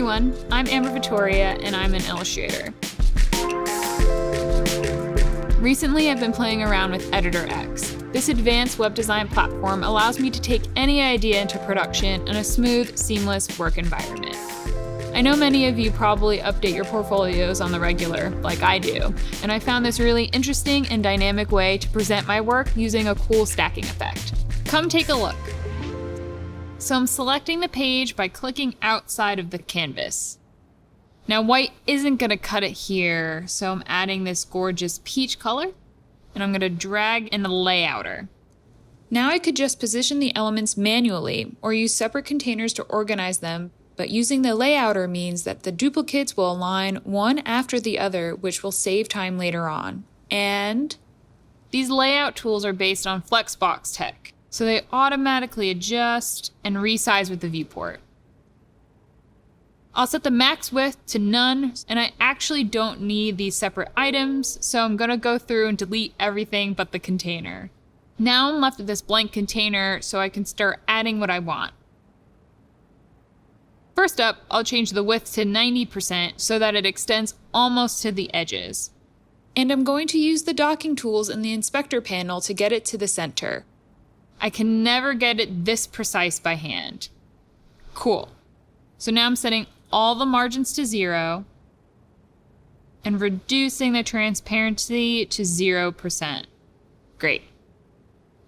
everyone, I'm Amber Vittoria and I'm an illustrator. Recently I've been playing around with Editor X. This advanced web design platform allows me to take any idea into production in a smooth, seamless work environment. I know many of you probably update your portfolios on the regular, like I do, and I found this really interesting and dynamic way to present my work using a cool stacking effect. Come take a look. So I'm selecting the page by clicking outside of the canvas. Now white isn't gonna cut it here, so I'm adding this gorgeous peach color, and I'm gonna drag in the layouter. Now I could just position the elements manually or use separate containers to organize them, but using the layouter means that the duplicates will align one after the other, which will save time later on. And these layout tools are based on Flexbox tech, so they automatically adjust and resize with the viewport. I'll set the max width to none, and I actually don't need these separate items, so I'm gonna go through and delete everything but the container. Now I'm left with this blank container, so I can start adding what I want. First up, I'll change the width to 90% so that it extends almost to the edges. And I'm going to use the docking tools in the inspector panel to get it to the center. I can never get it this precise by hand. Cool. So now I'm setting all the margins to 0 and reducing the transparency to 0%. Great.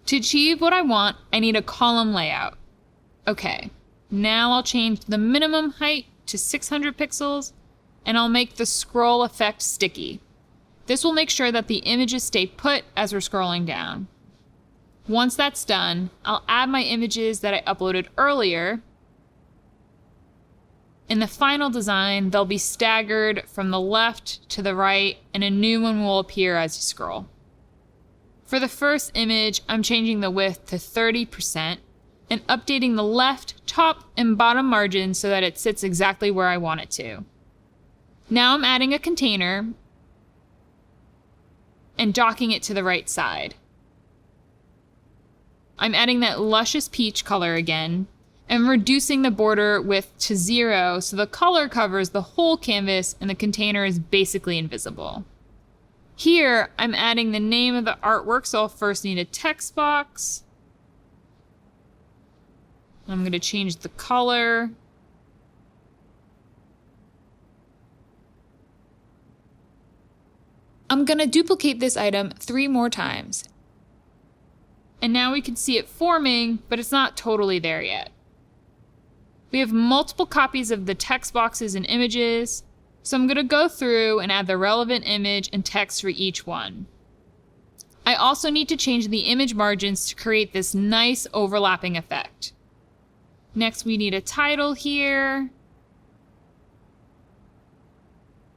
To achieve what I want, I need a column layout. Okay, now I'll change the minimum height to 600 pixels and I'll make the scroll effect sticky. This will make sure that the images stay put as we're scrolling down. Once that's done, I'll add my images that I uploaded earlier. In the final design, they'll be staggered from the left to the right, and a new one will appear as you scroll. For the first image, I'm changing the width to 30% and updating the left, top, and bottom margins so that it sits exactly where I want it to. Now I'm adding a container and docking it to the right side. I'm adding that luscious peach color again and reducing the border width to 0 so the color covers the whole canvas and the container is basically invisible. Here, I'm adding the name of the artwork, so I'll first need a text box. I'm going to change the color. I'm going to duplicate this item 3 more times. And now we can see it forming, but it's not totally there yet. We have multiple copies of the text boxes and images, so I'm going to go through and add the relevant image and text for each one. I also need to change the image margins to create this nice overlapping effect. Next, we need a title here.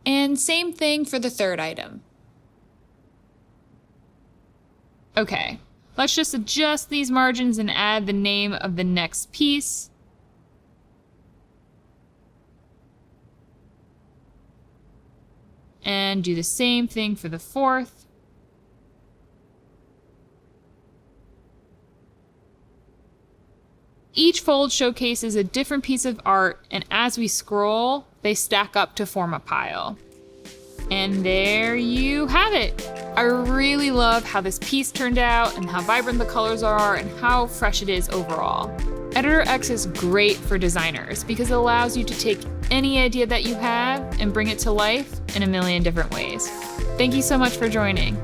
And same thing for the third item. Okay. Let's just adjust these margins and add the name of the next piece. And do the same thing for the fourth. Each fold showcases a different piece of art, and as we scroll, they stack up to form a pile. And there you have it. I really love how this piece turned out and how vibrant the colors are and how fresh it is overall. Editor X is great for designers because it allows you to take any idea that you have and bring it to life in a million different ways. Thank you so much for joining.